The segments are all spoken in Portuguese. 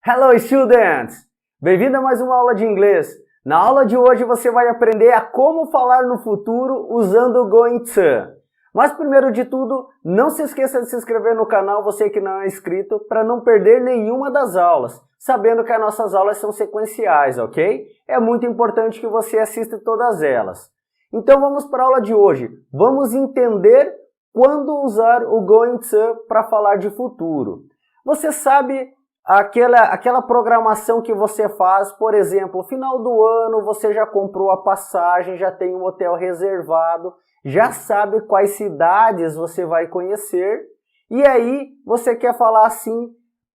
Hello students! Bem-vindo a mais uma aula de inglês. Na aula de hoje você vai aprender a como falar no futuro usando o going to. Mas primeiro de tudo, não se esqueça de se inscrever no canal, você que não é inscrito, para não perder nenhuma das aulas, sabendo que as nossas aulas são sequenciais, ok? É muito importante que você assista todas elas. Então vamos para a aula de hoje. Vamos entender quando usar o going to para falar de futuro. Você sabe aquela programação que você faz, por exemplo, no final do ano você já comprou a passagem, já tem um hotel reservado, já sabe quais cidades você vai conhecer, e aí você quer falar assim,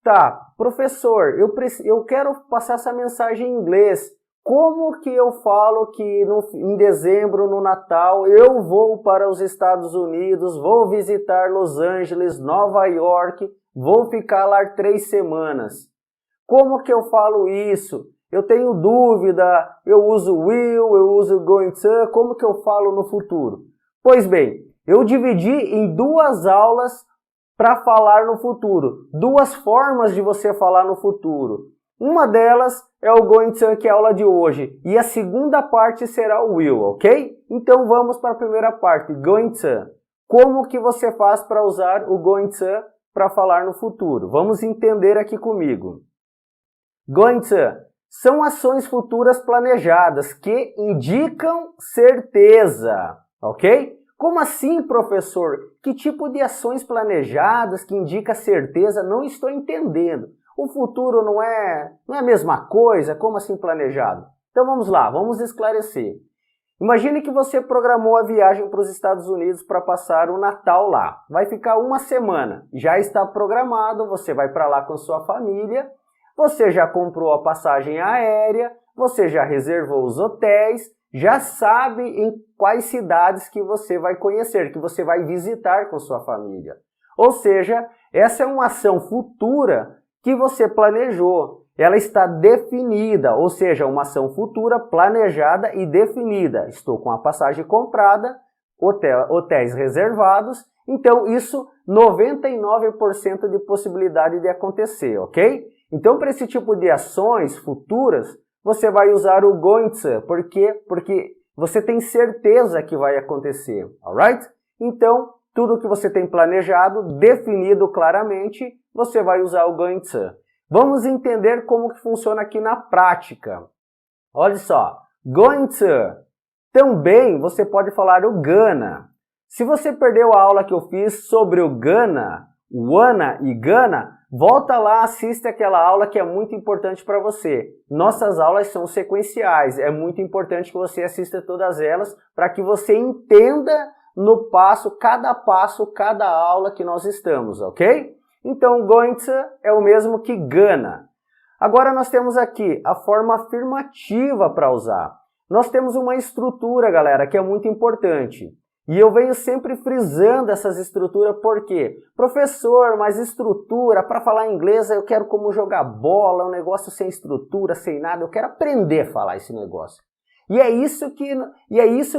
tá, professor, eu quero passar essa mensagem em inglês, como que eu falo que em dezembro, no Natal, eu vou para os Estados Unidos, vou visitar Los Angeles, Nova York, vou ficar lá 3 semanas. Como que eu falo isso? Eu tenho dúvida, eu uso will, eu uso going to, como que eu falo no futuro? Pois bem, eu dividi em 2 aulas para falar no futuro. 2 formas de você falar no futuro. Uma delas é o going to, que é a aula de hoje. E a segunda parte será o will, ok? Então vamos para a primeira parte, going to. Como que você faz para usar o going to para falar no futuro? Vamos entender aqui comigo. Going to são ações futuras planejadas que indicam certeza, ok? Como assim, professor? Que tipo de ações planejadas que indica certeza? Não estou entendendo. O futuro não é a mesma coisa? Como assim planejado? Então vamos lá, vamos esclarecer. Imagine que você programou a viagem para os Estados Unidos para passar o Natal lá. Vai ficar 1 semana. Já está programado, você vai para lá com sua família, você já comprou a passagem aérea, você já reservou os hotéis, já sabe em quais cidades que você vai conhecer, que você vai visitar com sua família. Ou seja, essa é uma ação futura que você planejou. Ela está definida, ou seja, uma ação futura planejada e definida. Estou com a passagem comprada, hotéis reservados, então isso 99% de possibilidade de acontecer, ok? Então, para esse tipo de ações futuras, você vai usar o going to. Por quê? Porque você tem certeza que vai acontecer, alright? Então, tudo que você tem planejado, definido claramente, você vai usar o going to. Vamos entender como que funciona aqui na prática. Olha só, going to. Também você pode falar o gonna. Se você perdeu a aula que eu fiz sobre o gonna, wanna e gonna, volta lá, assiste aquela aula que é muito importante para você. Nossas aulas são sequenciais, é muito importante que você assista todas elas para que você entenda no passo, cada aula que nós estamos, ok? Então, going to é o mesmo que gonna. Agora nós temos aqui a forma afirmativa para usar. Nós temos uma estrutura, galera, que é muito importante. E eu venho sempre frisando essas estruturas, por quê? Professor, mas estrutura, para falar inglês eu quero como jogar bola, um negócio sem estrutura, sem nada, eu quero aprender a falar esse negócio. E é isso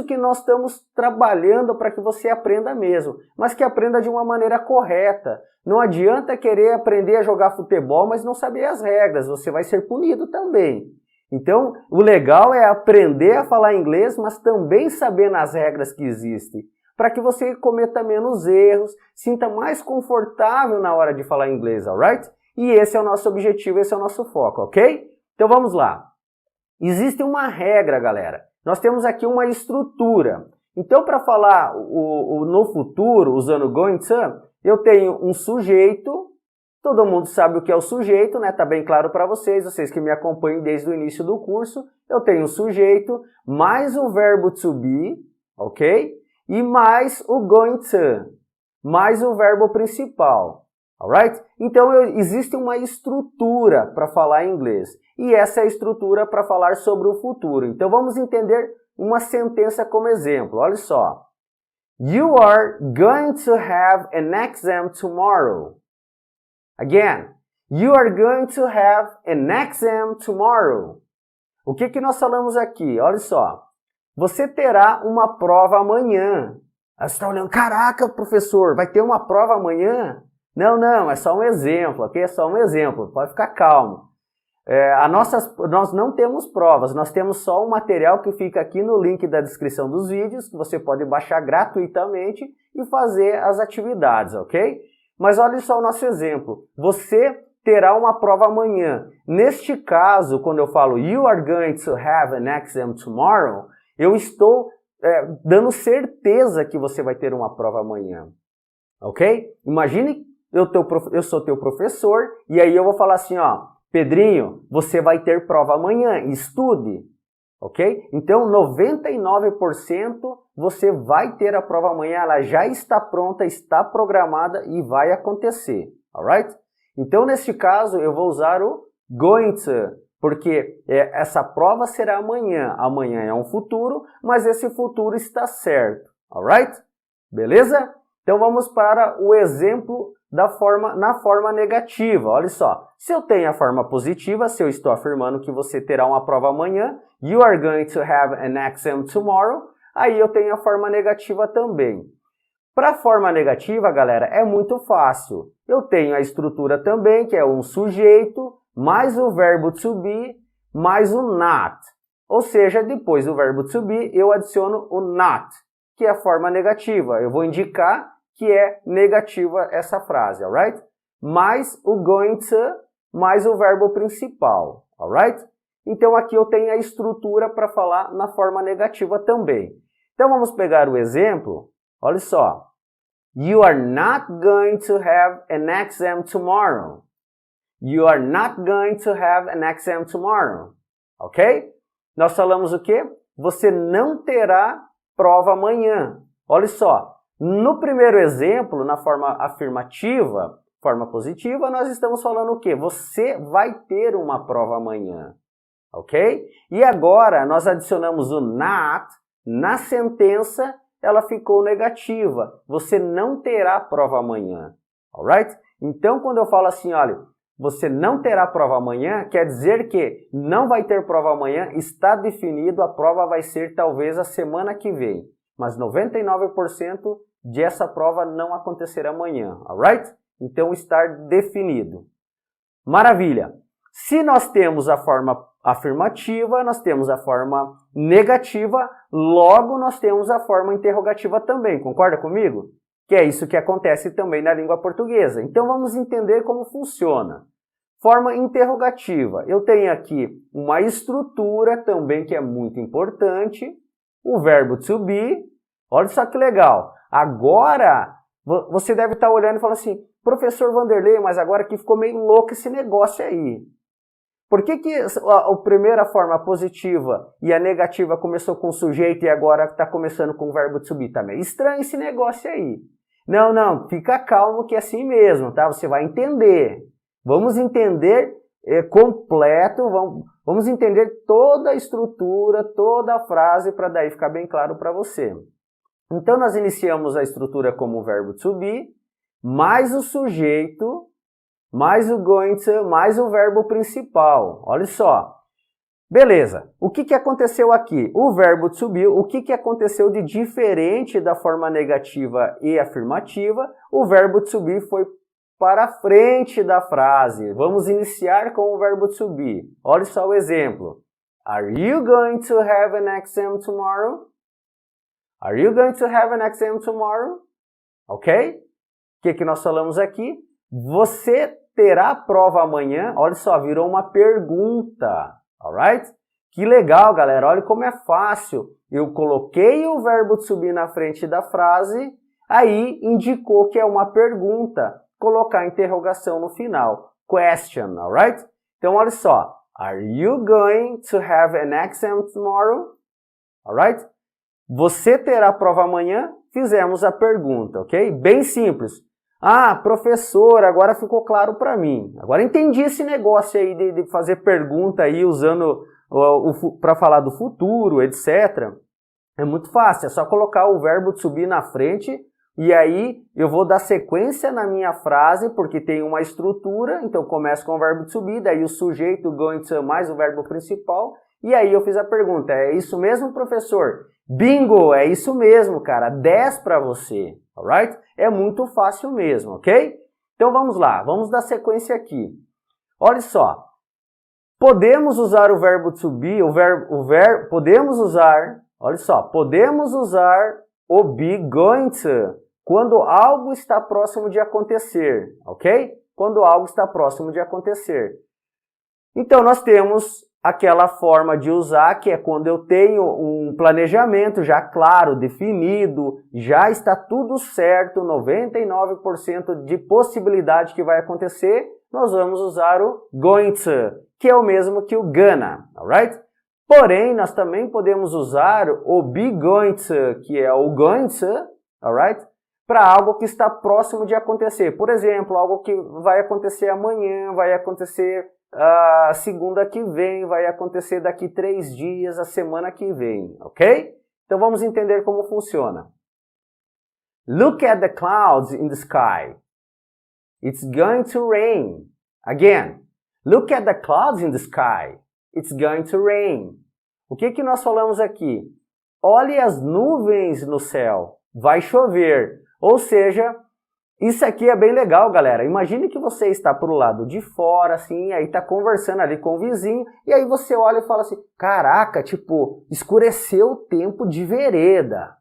que nós estamos trabalhando para que você aprenda mesmo, mas que aprenda de uma maneira correta. Não adianta querer aprender a jogar futebol, mas não saber as regras, você vai ser punido também. Então, o legal é aprender a falar inglês, mas também saber as regras que existem, para que você cometa menos erros, sinta mais confortável na hora de falar inglês, alright? E esse é o nosso objetivo, esse é o nosso foco, ok? Então vamos lá. Existe uma regra, galera. Nós temos aqui uma estrutura. Então, para falar no futuro, usando going to, eu tenho um sujeito. Todo mundo sabe o que é o sujeito, né? Tá bem claro para vocês que me acompanham desde o início do curso. Eu tenho um sujeito, mais o verbo to be, ok? E mais o going to, mais o verbo principal. Alright? Então, existe uma estrutura para falar inglês. E essa é a estrutura para falar sobre o futuro. Então, vamos entender uma sentença como exemplo. Olha só. You are going to have an exam tomorrow. Again. You are going to have an exam tomorrow. O que nós falamos aqui? Olha só. Você terá uma prova amanhã. Aí você está olhando, caraca, professor, vai ter uma prova amanhã? Não, é só um exemplo, ok? É só um exemplo, pode ficar calmo. Nós não temos provas, nós temos só um material que fica aqui no link da descrição dos vídeos, que você pode baixar gratuitamente e fazer as atividades, ok? Mas olha só o nosso exemplo. Você terá uma prova amanhã. Neste caso, quando eu falo you are going to have an exam tomorrow, eu estou dando certeza que você vai ter uma prova amanhã, ok? Imagine eu sou teu professor e aí eu vou falar assim, ó, Pedrinho, você vai ter prova amanhã, estude, ok? Então, 99% você vai ter a prova amanhã, ela já está pronta, está programada e vai acontecer, alright? Então, neste caso, eu vou usar o going to, porque essa prova será amanhã. Amanhã é um futuro, mas esse futuro está certo, alright? Beleza? Então, vamos para o exemplo na forma negativa. Olha só, se eu tenho a forma positiva, se eu estou afirmando que você terá uma prova amanhã, you are going to have an exam tomorrow, aí eu tenho a forma negativa também. Para a forma negativa, galera, é muito fácil. Eu tenho a estrutura também, que é um sujeito, mais o verbo to be, mais o not. Ou seja, depois do verbo to be, eu adiciono o not, que é a forma negativa. Eu vou indicar que é negativa essa frase, alright? Mais o going to, mais o verbo principal, alright? Então aqui eu tenho a estrutura para falar na forma negativa também. Então vamos pegar o exemplo, olha só. You are not going to have an exam tomorrow. You are not going to have an exam tomorrow, ok? Nós falamos o quê? Você não terá prova amanhã. Olha só. No primeiro exemplo, na forma afirmativa, forma positiva, nós estamos falando o quê? Você vai ter uma prova amanhã, ok? E agora nós adicionamos o not, na sentença ela ficou negativa. Você não terá prova amanhã, alright? Então quando eu falo assim, olha, você não terá prova amanhã, quer dizer que não vai ter prova amanhã, está definido, a prova vai ser talvez a semana que vem. Mas 99% dessa prova não acontecerá amanhã, alright? Então, está definido. Maravilha! Se nós temos a forma afirmativa, nós temos a forma negativa, logo nós temos a forma interrogativa também, concorda comigo? Que é isso que acontece também na língua portuguesa. Então, vamos entender como funciona. Forma interrogativa. Eu tenho aqui uma estrutura também que é muito importante, o verbo to be. Olha só que legal. Agora, você deve estar olhando e falando assim, professor Vanderlei, mas agora que ficou meio louco esse negócio aí. Por que a primeira forma positiva e a negativa começou com o sujeito e agora está começando com o verbo to be? Tá meio estranho esse negócio aí. Não, fica calmo que é assim mesmo, tá? Você vai entender. Vamos entender completo, vamos entender toda a estrutura, toda a frase para daí ficar bem claro para você. Então, nós iniciamos a estrutura como o verbo to be, mais o sujeito, mais o going to, mais o verbo principal. Olha só. Beleza. O que aconteceu aqui? O verbo to be, o que aconteceu de diferente da forma negativa e afirmativa? O verbo to be foi para a frente da frase. Vamos iniciar com o verbo to be. Olha só o exemplo. Are you going to have an exam tomorrow? Are you going to have an exam tomorrow? Ok? O que nós falamos aqui? Você terá prova amanhã? Olha só, virou uma pergunta. Alright? Que legal, galera. Olha como é fácil. Eu coloquei o verbo to be na frente da frase, aí indicou que é uma pergunta. Colocar interrogação no final. Question, alright? Então, olha só. Are you going to have an exam tomorrow? Alright? Você terá prova amanhã? Fizemos a pergunta, ok? Bem simples. Ah, professor, agora ficou claro para mim. Agora entendi esse negócio aí de fazer pergunta aí usando para falar do futuro, etc. É muito fácil, é só colocar o verbo to be na frente e aí eu vou dar sequência na minha frase, porque tem uma estrutura, então começo com o verbo to be, daí o sujeito, going to, mais o verbo principal, e aí eu fiz a pergunta, é isso mesmo, professor? Bingo, é isso mesmo, cara, 10 para você, alright? É muito fácil mesmo, ok? Então vamos lá, vamos dar sequência aqui. Olha só, Podemos usar o verbo to be, podemos usar, olha só, podemos usar o be going to quando algo está próximo de acontecer, ok? Quando algo está próximo de acontecer. Então, nós temos aquela forma de usar, que é quando eu tenho um planejamento já claro, definido, já está tudo certo, 99% de possibilidade que vai acontecer, nós vamos usar o going to, que é o mesmo que o gonna, alright? Porém, nós também podemos usar o be going to, que é o going to, alright? Para algo que está próximo de acontecer. Por exemplo, algo que vai acontecer amanhã, vai acontecer segunda que vem, vai acontecer daqui 3 dias, a semana que vem, ok? Então vamos entender como funciona. Look at the clouds in the sky. It's going to rain. Again, look at the clouds in the sky. It's going to rain. O que nós falamos aqui? Olhe as nuvens no céu. Vai chover. Ou seja, isso aqui é bem legal, galera. Imagine que você está pro lado de fora, assim, aí tá conversando ali com o vizinho, e aí você olha e fala assim, caraca, tipo, escureceu o tempo de vereda.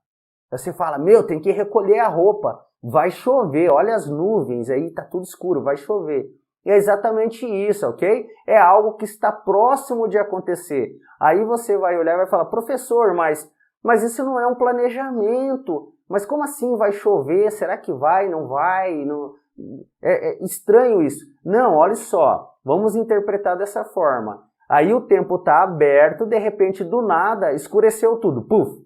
Aí você fala, meu, tem que recolher a roupa. Vai chover, olha as nuvens, aí tá tudo escuro, vai chover. E é exatamente isso, ok? É algo que está próximo de acontecer. Aí você vai olhar e vai falar, professor, mas isso não é um planejamento. Mas como assim vai chover? Será que vai? Não vai? Não... É estranho isso. Não, olha só. Vamos interpretar dessa forma. Aí o tempo está aberto, de repente, do nada, escureceu tudo. Puf!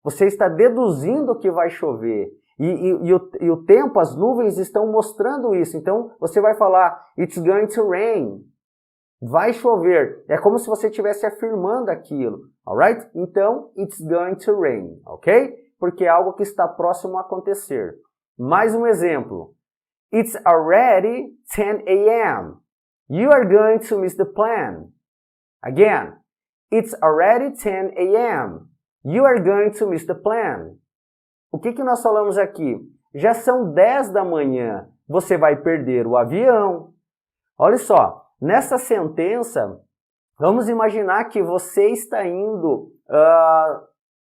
Você está deduzindo que vai chover. E o tempo, as nuvens estão mostrando isso. Então, você vai falar, it's going to rain. Vai chover. É como se você estivesse afirmando aquilo. Alright? Então, it's going to rain. Ok? Porque é algo que está próximo a acontecer. Mais um exemplo. It's already 10 a.m. You are going to miss the plan. Again. It's already 10 a.m. You are going to miss the plan. O que nós falamos aqui? Já são 10 da manhã. Você vai perder o avião. Olha só. Nessa sentença, vamos imaginar que você está indo...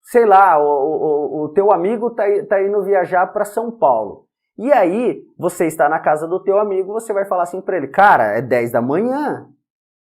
sei lá, o teu amigo tá indo viajar para São Paulo. E aí, você está na casa do teu amigo, você vai falar assim para ele, cara, é 10 da manhã.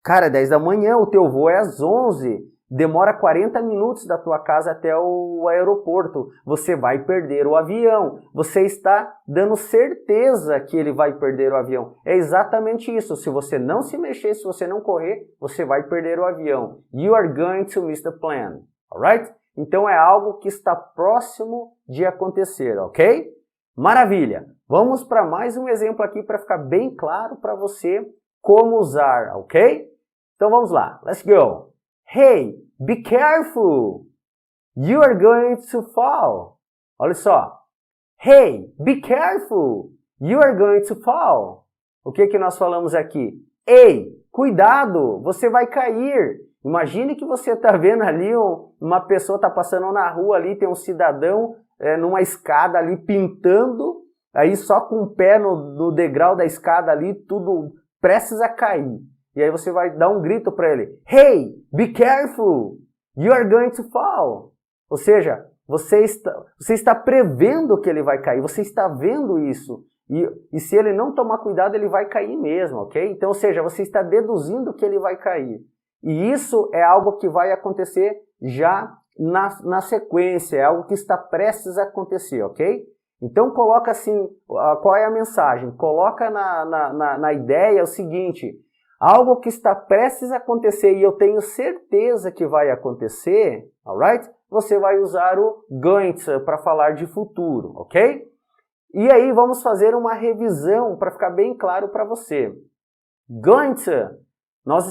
Cara, é 10 da manhã, o teu voo é às 11. Demora 40 minutos da tua casa até o aeroporto. Você vai perder o avião. Você está dando certeza que ele vai perder o avião. É exatamente isso. Se você não se mexer, se você não correr, você vai perder o avião. You are going to miss the plane. Alright? Então é algo que está próximo de acontecer, ok? Maravilha! Vamos para mais um exemplo aqui para ficar bem claro para você como usar, ok? Então vamos lá, let's go! Hey, be careful! You are going to fall! Olha só! Hey, be careful! You are going to fall! O que nós falamos aqui? Ei, cuidado! Você vai cair! Imagine que você está vendo ali, uma pessoa está passando na rua ali, tem um cidadão numa escada ali pintando, aí só com o pé no degrau da escada ali, tudo prestes a cair. E aí você vai dar um grito para ele, Hey, be careful, you are going to fall. Ou seja, você está prevendo que ele vai cair, você está vendo isso. E se ele não tomar cuidado, ele vai cair mesmo, ok? Então, ou seja, você está deduzindo que ele vai cair. E isso é algo que vai acontecer já na sequência, é algo que está prestes a acontecer, ok? Então coloca assim, qual é a mensagem? Coloca na ideia o seguinte, algo que está prestes a acontecer e eu tenho certeza que vai acontecer, alright? Você vai usar o going to para falar de futuro, ok? E aí vamos fazer uma revisão para ficar bem claro para você. Going to... Nós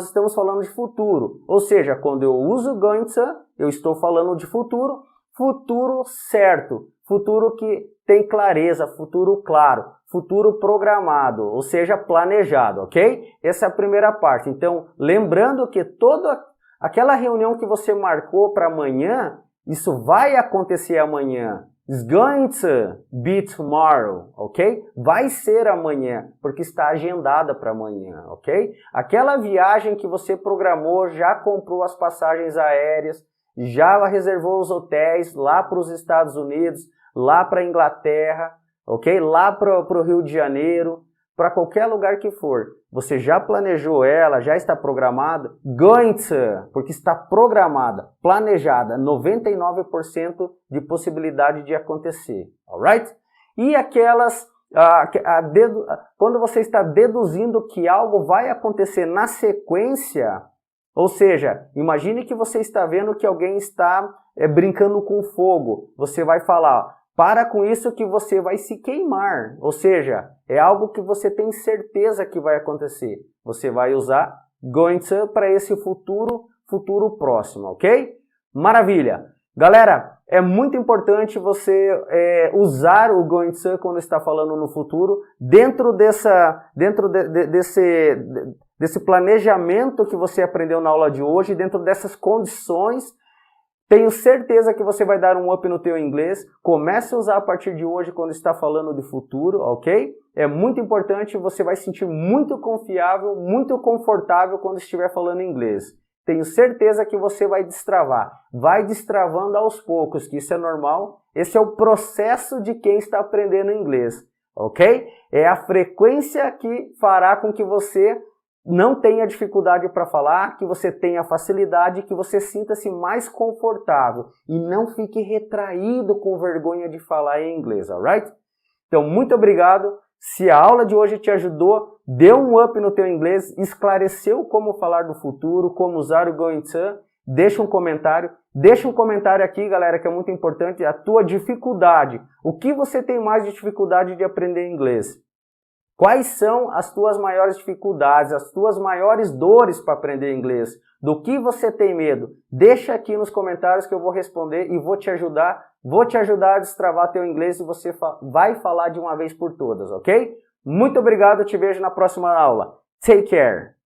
estamos falando de futuro, ou seja, quando eu uso going to, eu estou falando de futuro, futuro certo, futuro que tem clareza, futuro claro, futuro programado, ou seja, planejado, ok? Essa é a primeira parte. Então, lembrando que toda aquela reunião que você marcou para amanhã, isso vai acontecer amanhã, It's going to be tomorrow, ok? Vai ser amanhã, porque está agendada para amanhã, ok? Aquela viagem que você programou, já comprou as passagens aéreas, já reservou os hotéis lá para os Estados Unidos, lá para a Inglaterra, ok? Lá para o Rio de Janeiro, para qualquer lugar que for. Você já planejou ela, já está programada? Going to, porque está programada, planejada, 99% de possibilidade de acontecer, alright? E aquelas, quando você está deduzindo que algo vai acontecer na sequência, ou seja, imagine que você está vendo que alguém está brincando com fogo, você vai falar, para com isso que você vai se queimar, ou seja, é algo que você tem certeza que vai acontecer. Você vai usar going to para esse futuro próximo, ok? Maravilha! Galera, é muito importante você usar o going to quando está falando no futuro, dentro desse planejamento que você aprendeu na aula de hoje, dentro dessas condições. Tenho certeza que você vai dar um up no teu inglês. Comece a usar a partir de hoje quando está falando de futuro, ok? É muito importante, você vai se sentir muito confiável, muito confortável quando estiver falando inglês. Tenho certeza que você vai destravar. Vai destravando aos poucos, que isso é normal. Esse é o processo de quem está aprendendo inglês, ok? É a frequência que fará com que você não tenha dificuldade para falar, que você tenha facilidade, que você sinta-se mais confortável e não fique retraído com vergonha de falar em inglês, alright? Então, muito obrigado. Se a aula de hoje te ajudou, deu um up no teu inglês, esclareceu como falar do futuro, como usar o going to, deixa um comentário. Deixa um comentário aqui, galera, que é muito importante, a tua dificuldade. O que você tem mais de dificuldade de aprender inglês? Quais são as tuas maiores dificuldades, as tuas maiores dores para aprender inglês? Do que você tem medo? Deixa aqui nos comentários que eu vou responder e vou te ajudar a destravar teu inglês e você vai falar de uma vez por todas, ok? Muito obrigado, te vejo na próxima aula. Take care!